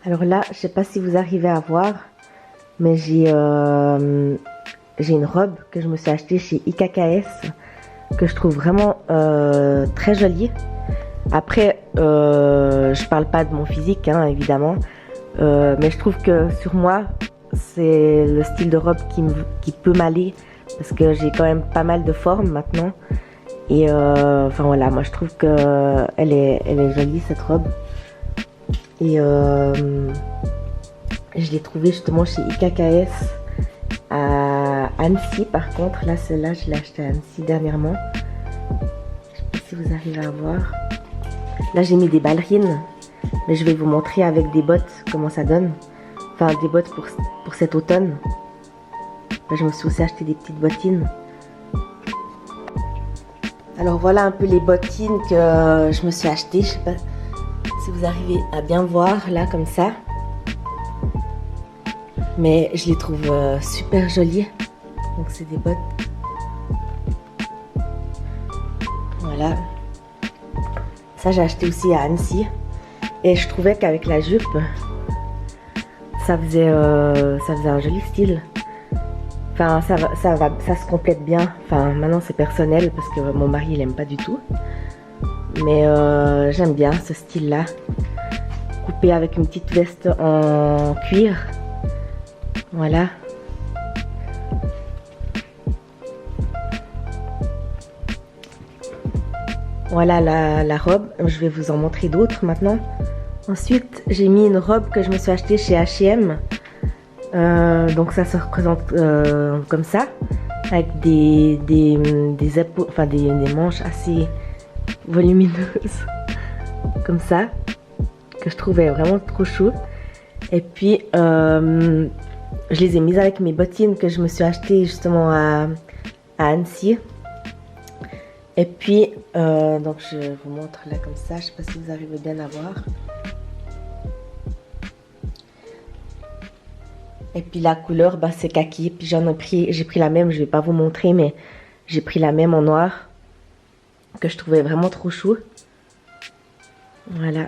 Alors là, je sais pas si vous arrivez à voir, mais j'ai une robe que je me suis achetée chez IKKS que je trouve vraiment très jolie. Après, je parle pas de mon physique, hein, évidemment, mais je trouve que sur moi, c'est le style de robe qui peut m'aller parce que j'ai quand même pas mal de formes maintenant. Et enfin voilà, moi je trouve que elle est jolie cette robe. Et je l'ai trouvée justement chez IKKS à Annecy. Par contre, là celle-là, je l'ai achetée à Annecy dernièrement. Je sais pas si vous arrivez à voir. Là j'ai mis des ballerines, mais je vais vous montrer avec des bottes comment ça donne. Enfin des bottes pour cet automne. Là, je me suis aussi acheté des petites bottines. Alors voilà un peu les bottines que je me suis achetées. Je sais pas si vous arrivez à bien voir là comme ça. Mais je les trouve super jolies. Donc c'est des bottes. Voilà. Ça j'ai acheté aussi à Annecy. Et je trouvais qu'avec la jupe, ça faisait un joli style. Enfin ça se complète bien. Enfin maintenant c'est personnel parce que mon mari il aime pas du tout. Mais j'aime bien ce style là. Coupé avec une petite veste en cuir. Voilà. Voilà la robe. Je vais vous en montrer d'autres maintenant. Ensuite, j'ai mis une robe que je me suis achetée chez H&M. Donc ça se représente comme ça. Avec des épaules, enfin des manches assez volumineuses. Comme ça. Que je trouvais vraiment trop chou. Et puis, je les ai mises avec mes bottines que je me suis achetées justement à Annecy. Et puis, donc je vous montre là comme ça. Je sais pas si vous arrivez bien à voir. Et puis la couleur, bah, c'est kaki. Puis j'ai pris la même. Je vais pas vous montrer, mais j'ai pris la même en noir que je trouvais vraiment trop chou. Voilà.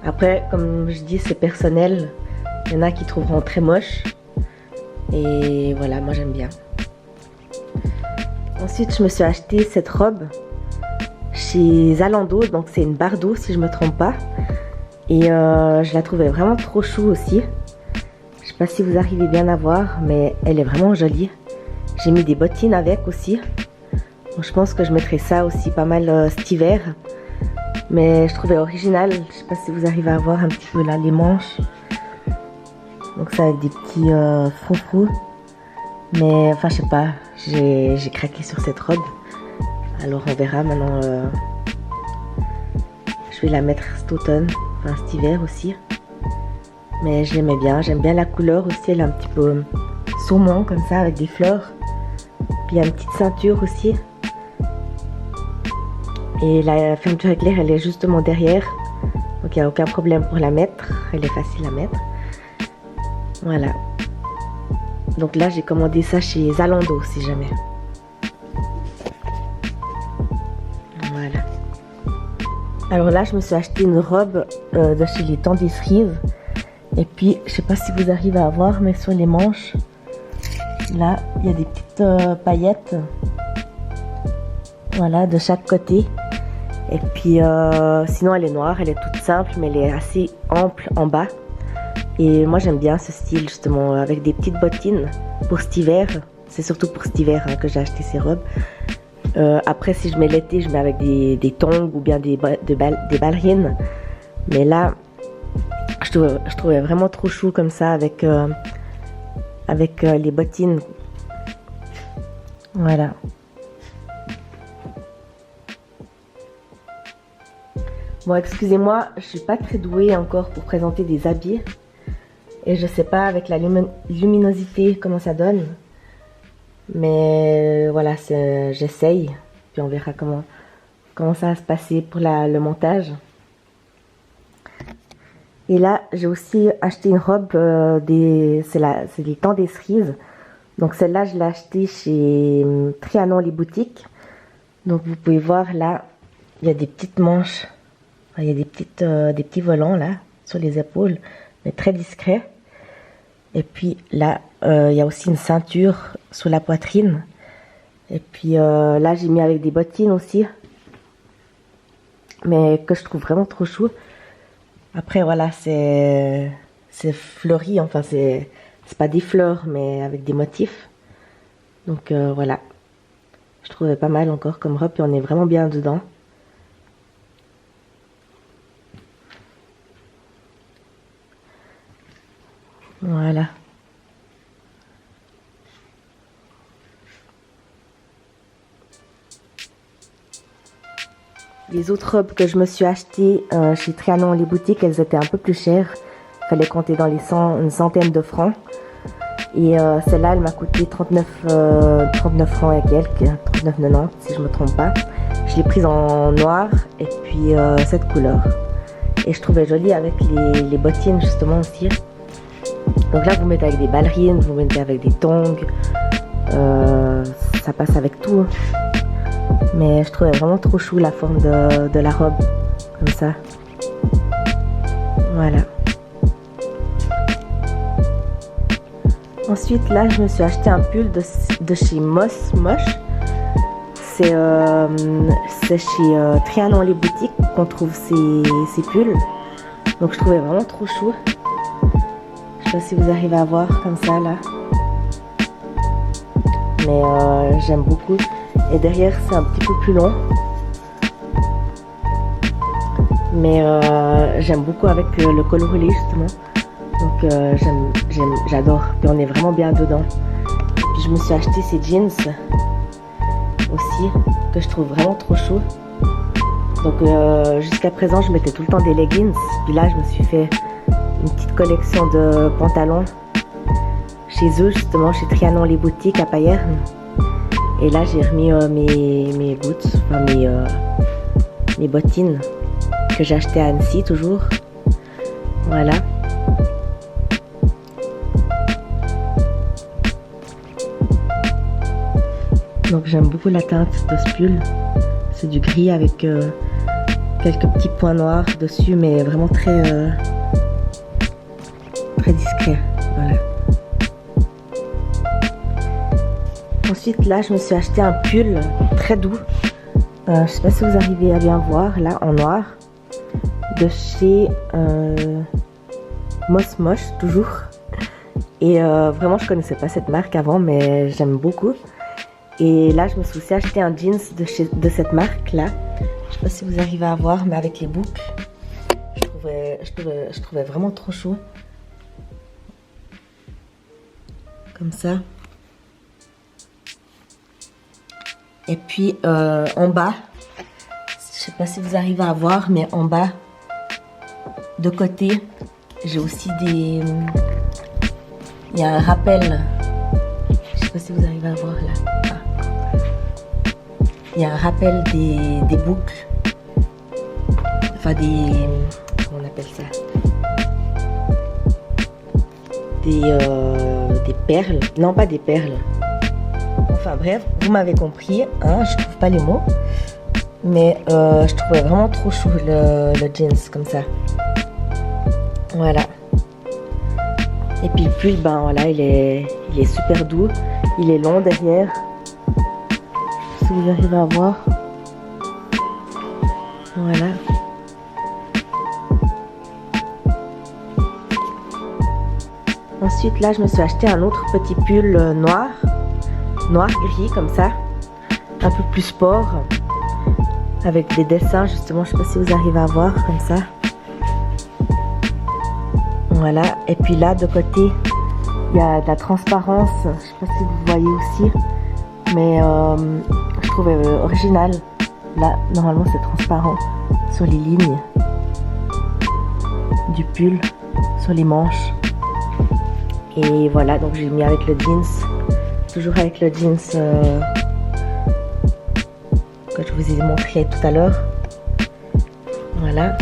Après, comme je dis, c'est personnel. Il y en a qui trouveront très moche. Et voilà, moi j'aime bien. Ensuite, je me suis acheté cette robe chez Zalando. Donc c'est une Bardot si je me trompe pas. Et je la trouvais vraiment trop chou aussi. Je sais pas si vous arrivez bien à voir, mais elle est vraiment jolie. J'ai mis des bottines avec aussi. Donc, je pense que je mettrai ça aussi pas mal cet hiver. Mais je trouvais original. Je sais pas si vous arrivez à voir un petit peu là les manches. Donc ça avec des petits froufrous. Mais enfin je sais pas. J'ai craqué sur cette robe. Alors on verra maintenant. Je vais la mettre cet automne. Enfin cet hiver aussi. Mais je l'aimais bien. J'aime bien la couleur aussi. Elle est un petit peu saumon comme ça avec des fleurs. Puis il y a une petite ceinture aussi. Et la fermeture éclair, elle est justement derrière. Donc il n'y a aucun problème pour la mettre. Elle est facile à mettre. Voilà. Donc là, j'ai commandé ça chez Zalando, si jamais. Voilà. Alors là, je me suis acheté une robe de chez les Tendis Rive. Et puis, je sais pas si vous arrivez à voir, mais sur les manches, là, il y a des petites paillettes. Voilà, de chaque côté. Et puis, sinon, elle est noire, elle est toute simple, mais elle est assez ample en bas. Et moi, j'aime bien ce style, justement, avec des petites bottines pour cet hiver. C'est surtout pour cet hiver hein, que j'ai acheté ces robes. Après, si je mets l'été, je mets avec des tongs ou bien des ballerines. Mais là, je trouvais vraiment trop chou comme ça avec les bottines. Voilà. Bon, excusez-moi, je suis pas très douée encore pour présenter des habits. Et je sais pas avec la luminosité comment ça donne. Mais voilà, j'essaye. Puis on verra comment ça va se passer pour le montage. Et là, j'ai aussi acheté une robe, c'est les temps des cerises. Donc celle-là, je l'ai achetée chez Trianon les boutiques. Donc vous pouvez voir là, il y a des petites manches, il y a des petits volants là, sur les épaules, mais très discrets. Et puis là, il y a aussi une ceinture sur la poitrine. Et puis là, j'ai mis avec des bottines aussi, mais que je trouve vraiment trop chou. Après voilà, c'est fleuri, enfin c'est pas des fleurs, mais avec des motifs. Donc voilà, je trouvais pas mal encore comme robe, et on est vraiment bien dedans. Voilà. Les autres robes que je me suis achetées chez Trianon les boutiques, elles étaient un peu plus chères. Il fallait compter dans une centaine de francs. Et celle-là, elle m'a coûté 39 francs et quelques, 39,90 si je me trompe pas. Je l'ai prise en noir et puis cette couleur. Et je trouvais jolie avec les bottines justement aussi. Donc là, vous mettez avec des ballerines, vous mettez avec des tongs. Ça passe avec tout. Mais je trouvais vraiment trop chou la forme de la robe. Comme ça. Voilà. Ensuite, là, je me suis acheté un pull de chez Moss Moche. C'est chez Trianon les boutiques qu'on trouve ces pulls. Donc, je trouvais vraiment trop chou. Je sais pas si vous arrivez à voir comme ça, là. Mais j'aime beaucoup. Et derrière, c'est un petit peu plus long. Mais j'aime beaucoup avec le col roulé, justement. Donc j'adore. Puis on est vraiment bien dedans. Puis je me suis acheté ces jeans aussi, que je trouve vraiment trop chaud. Donc jusqu'à présent, je mettais tout le temps des leggings. Puis là, je me suis fait une petite collection de pantalons chez eux, justement, chez Trianon les boutiques à Payerne. Et là, j'ai remis mes boots, enfin mes bottines que j'ai achetées à Annecy, toujours. Voilà. Donc j'aime beaucoup la teinte de ce pull. C'est du gris avec quelques petits points noirs dessus, mais vraiment très discret. Voilà. Ensuite là, je me suis acheté un pull très doux. Je sais pas si vous arrivez à bien voir là, en noir, de chez Moss Moche toujours. Et vraiment, je connaissais pas cette marque avant, mais j'aime beaucoup. Et là, je me suis aussi acheté un jeans de cette marque-là. Je sais pas si vous arrivez à voir, mais avec les boucles. Je trouvais vraiment trop chaud. Comme ça. Et puis, en bas, je sais pas si vous arrivez à voir, mais en bas, de côté, j'ai aussi des... Il y a un rappel. Je sais pas si vous arrivez à voir là. Ah. Il y a un rappel des boucles. Enfin des... Comment on appelle ça? Des perles. Non, pas des perles. Enfin bref, vous m'avez compris. Hein, je trouve pas les mots. Mais je trouvais vraiment trop chou le jeans comme ça. Voilà. Et puis le pull, ben voilà, il est super doux. Il est long derrière. Si vous arrivez à voir. Voilà. Ensuite là, je me suis acheté un autre petit pull noir gris comme ça, un peu plus sport, avec des dessins justement. Je sais pas si vous arrivez à voir comme ça. Voilà. Et puis là de côté, il y a de la transparence. Je sais pas si vous voyez aussi, mais je trouvais original. Là, normalement, c'est transparent sur les lignes du pull, sur les manches. Et voilà, donc j'ai mis avec le jeans, toujours avec le jeans que je vous ai montré tout à l'heure. Voilà.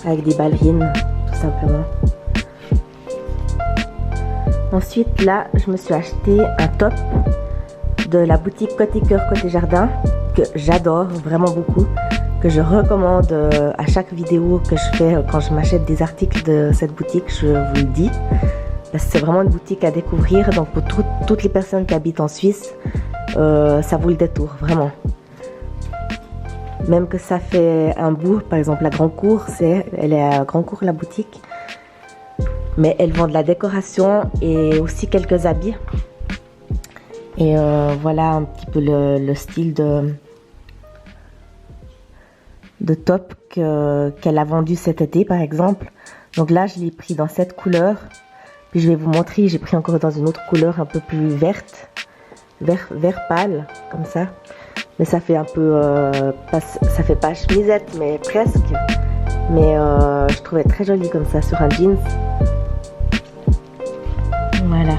avec des ballerines, tout simplement. Ensuite, là, je me suis acheté un top de la boutique Côté Cœur Côté Jardin que j'adore vraiment beaucoup, que je recommande à chaque vidéo que je fais quand je m'achète des articles de cette boutique, je vous le dis. C'est vraiment une boutique à découvrir, donc pour toutes les personnes qui habitent en Suisse, ça vaut le détour, vraiment. Même que ça fait un bout, par exemple la Grand Cour, elle est à Grand Cour la boutique, mais elle vend de la décoration et aussi quelques habits. Et voilà un petit peu le style de top qu'elle a vendu cet été par exemple. Donc là je l'ai pris dans cette couleur, puis je vais vous montrer, j'ai pris encore dans une autre couleur un peu plus verte, vert pâle comme ça, mais ça fait un peu ça fait pas chemisette mais presque, mais je trouvais très joli comme ça sur un jeans. Voilà.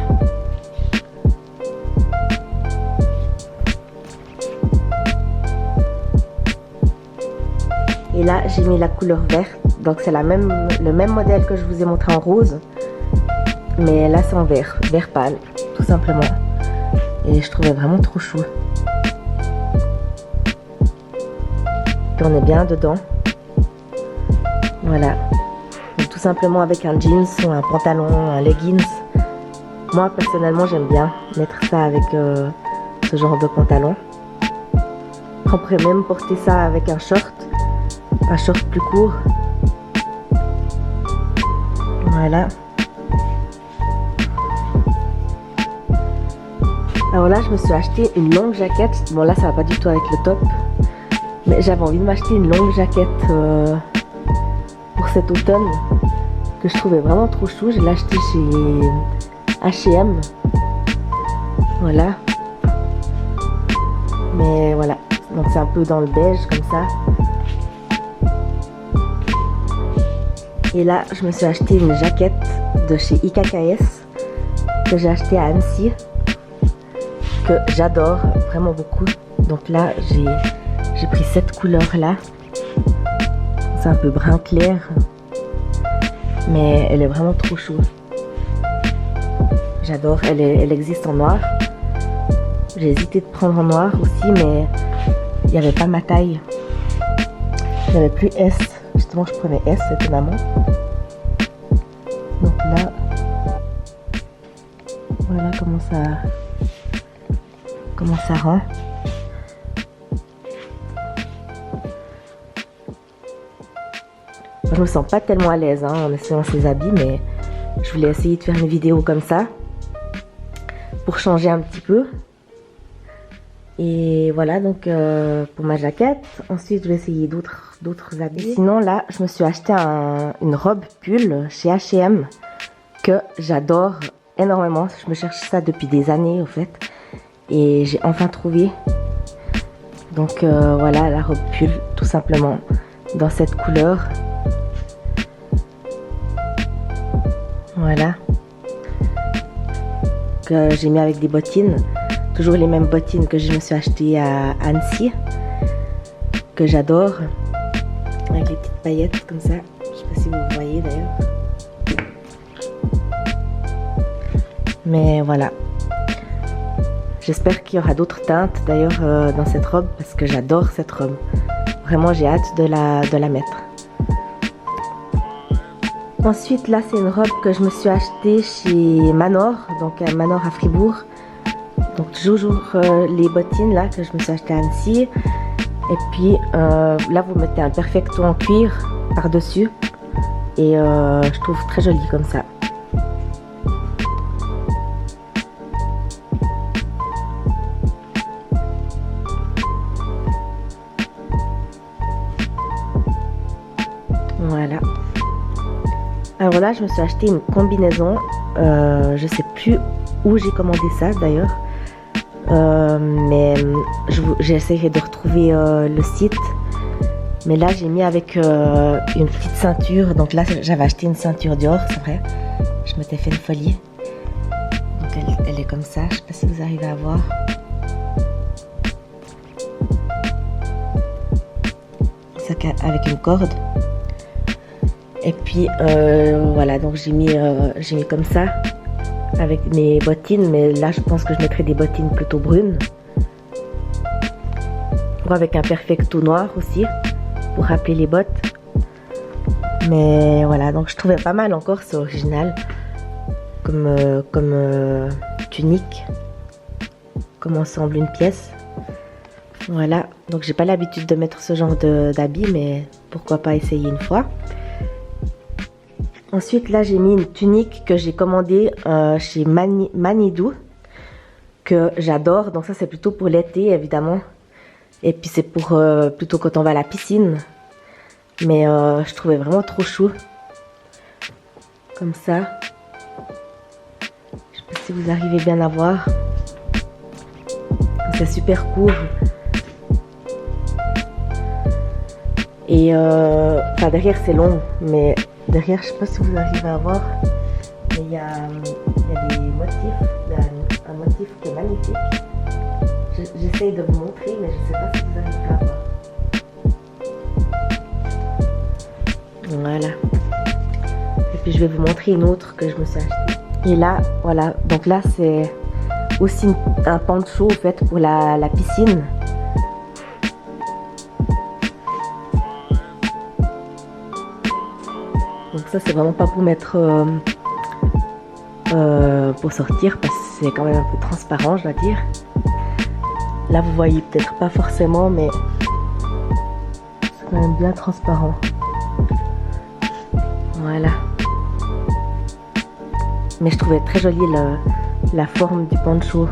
Et là j'ai mis la couleur verte, donc c'est le même modèle que je vous ai montré en rose, mais là c'est en vert pâle tout simplement, et je trouvais vraiment trop chou. Puis on est bien dedans, voilà. Donc, tout simplement avec un jeans ou un pantalon, un leggings. Moi personnellement j'aime bien mettre ça avec ce genre de pantalon. On pourrait même porter ça avec un short plus court. Voilà. Alors là je me suis acheté une longue jaquette. Bon là ça va pas du tout avec le top, mais j'avais envie de m'acheter une longue jaquette pour cet automne que je trouvais vraiment trop chou. Je l'ai acheté chez H&M. Voilà. Mais voilà, donc c'est un peu dans le beige comme ça. Et là je me suis acheté une jaquette de chez IKKS que j'ai acheté à Annecy, que j'adore vraiment beaucoup. Donc là j'ai pris cette couleur là, c'est un peu brun clair, mais elle est vraiment trop chou. J'adore, elle existe en noir. J'ai hésité de prendre en noir aussi, mais il n'y avait pas ma taille. Il n'y avait plus S. Justement, je prenais S, étonnamment. Donc là, voilà comment ça rend. Je me sens pas tellement à l'aise en essayant ces habits, mais je voulais essayer de faire une vidéo comme ça pour changer un petit peu. Et voilà donc pour ma jaquette. Ensuite je vais essayer d'autres habits. Et sinon là je me suis acheté une robe pull chez H&M que j'adore énormément. Je me cherche ça depuis des années au fait, et j'ai enfin trouvé. Donc voilà la robe pull tout simplement dans cette couleur. Voilà, que j'ai mis avec des bottines. Toujours les mêmes bottines que je me suis achetées à Annecy, que j'adore, avec les petites paillettes comme ça. Je sais pas si vous voyez d'ailleurs. Mais voilà. J'espère qu'il y aura d'autres teintes d'ailleurs dans cette robe, parce que j'adore cette robe. Vraiment j'ai hâte de la mettre. Ensuite là c'est une robe que je me suis achetée chez Manor, donc Manor à Fribourg. Donc toujours les bottines là que je me suis acheté à Annecy. Et puis là vous mettez un perfecto en cuir par dessus, et je trouve très joli comme ça. Voilà. Alors là je me suis acheté une combinaison, je sais plus où j'ai commandé ça d'ailleurs. Mais j'essaierai de retrouver le site. Mais là j'ai mis avec une petite ceinture. Donc là j'avais acheté une ceinture Dior, c'est vrai. Je m'étais fait une folie. Donc elle est comme ça. Je sais pas si vous arrivez à voir. C'est avec une corde. Et puis voilà, donc j'ai mis comme ça avec mes bottines, mais là je pense que je mettrai des bottines plutôt brunes. Ou avec un perfecto noir aussi pour rappeler les bottes. Mais voilà, donc je trouvais pas mal encore, c'est original comme tunique, comme ensemble une pièce. Voilà, donc j'ai pas l'habitude de mettre ce genre d'habit, mais pourquoi pas essayer une fois. Ensuite là j'ai mis une tunique que j'ai commandée chez Manidou, que j'adore, donc ça c'est plutôt pour l'été évidemment. Et puis c'est pour plutôt quand on va à la piscine. Mais je trouvais vraiment trop chou. Comme ça. Je sais pas si vous arrivez bien à voir. C'est super court. Et enfin derrière c'est long. Mais derrière je sais pas si vous arrivez à voir. Mais il y a des motifs. Un motif qui est magnifique. J'essaye de vous montrer, mais je ne sais pas si vous arrivez à voir. Voilà. Et puis je vais vous montrer une autre que je me suis achetée. Et là, voilà. Donc là, c'est aussi un poncho en fait pour la piscine. Donc ça, c'est vraiment pas pour mettre pour sortir, parce que c'est quand même un peu transparent, je dois dire. Là vous voyez peut-être pas forcément, mais c'est quand même bien transparent. Voilà. Mais je trouvais très jolie la forme du poncho.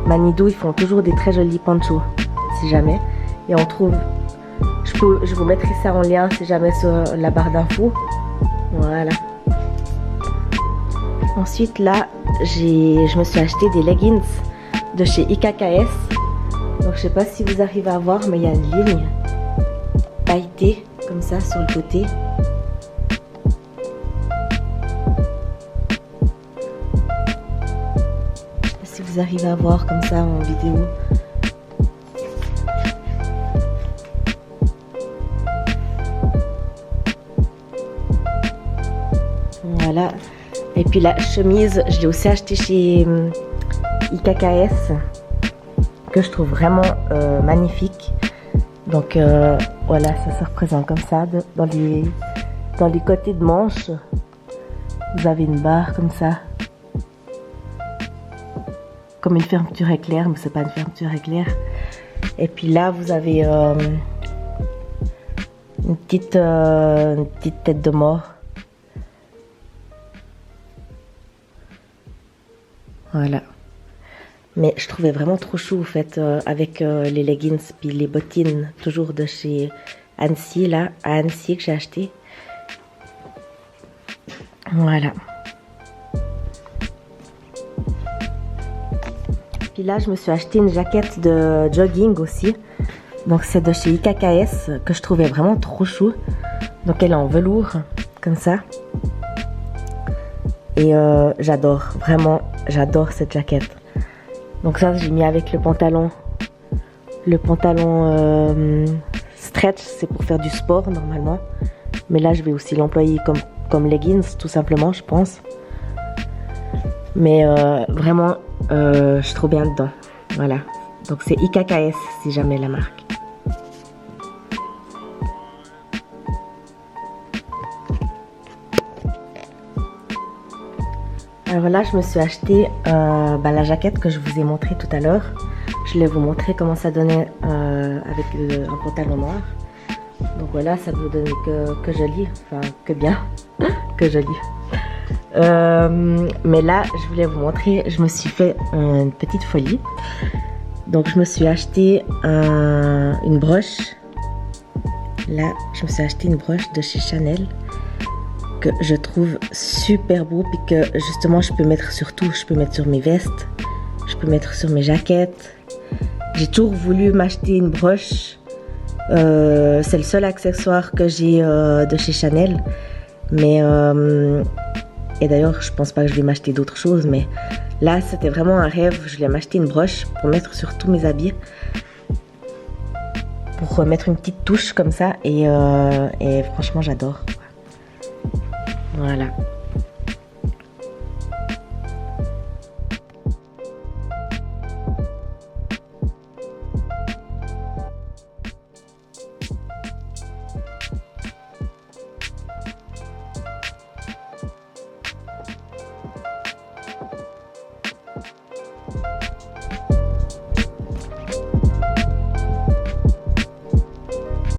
Manidou, ils font toujours des très jolis ponchos, si jamais. Et on trouve, je vous mettrai ça en lien si jamais sur la barre d'infos. Voilà. Ensuite là, je me suis acheté des leggings de chez IKKS. Donc je sais pas si vous arrivez à voir, mais il y a une ligne pailletée comme ça sur le côté. Je sais pas si vous arrivez à voir comme ça en vidéo. Voilà. Et puis la chemise, je l'ai aussi achetée chez IKKS, que je trouve vraiment magnifique. Donc voilà, ça se représente comme ça dans les côtés de manches. Vous avez une barre comme ça, comme une fermeture éclair, mais c'est pas une fermeture éclair. Et puis là vous avez une petite tête de mort. Voilà. Mais je trouvais vraiment trop chou en fait avec les leggings puis les bottines toujours de chez Annecy, là, à Annecy que j'ai acheté. Voilà. Puis là je me suis acheté une jaquette de jogging aussi. Donc c'est de chez IKKS que je trouvais vraiment trop chou. Donc elle est en velours comme ça. Et j'adore, vraiment j'adore cette jaquette. Donc ça j'ai mis avec le pantalon. Le pantalon stretch, c'est pour faire du sport normalement. Mais là je vais aussi l'employer comme leggings tout simplement, je pense. Mais vraiment je suis trop bien dedans. Voilà. Donc c'est IKKS si jamais la marque. Alors là, je me suis acheté la jaquette que je vous ai montré tout à l'heure. Je vais vous montrer comment ça donnait avec un pantalon noir. Donc voilà, ça ne donnait que joli, enfin que bien, que joli. Mais là, je voulais vous montrer, je me suis fait une petite folie. Donc je me suis acheté une broche. Là, je me suis acheté une broche de chez Chanel, que je trouve super beau, puis que justement je peux mettre sur tout. Je peux mettre sur mes vestes, je peux mettre sur mes jaquettes. J'ai toujours voulu m'acheter une broche. C'est le seul accessoire que j'ai de chez Chanel. Mais et d'ailleurs je pense pas que je vais m'acheter d'autres choses, mais là c'était vraiment un rêve. Je voulais m'acheter une broche pour mettre sur tous mes habits, pour mettre une petite touche comme ça. Et franchement j'adore. Voilà.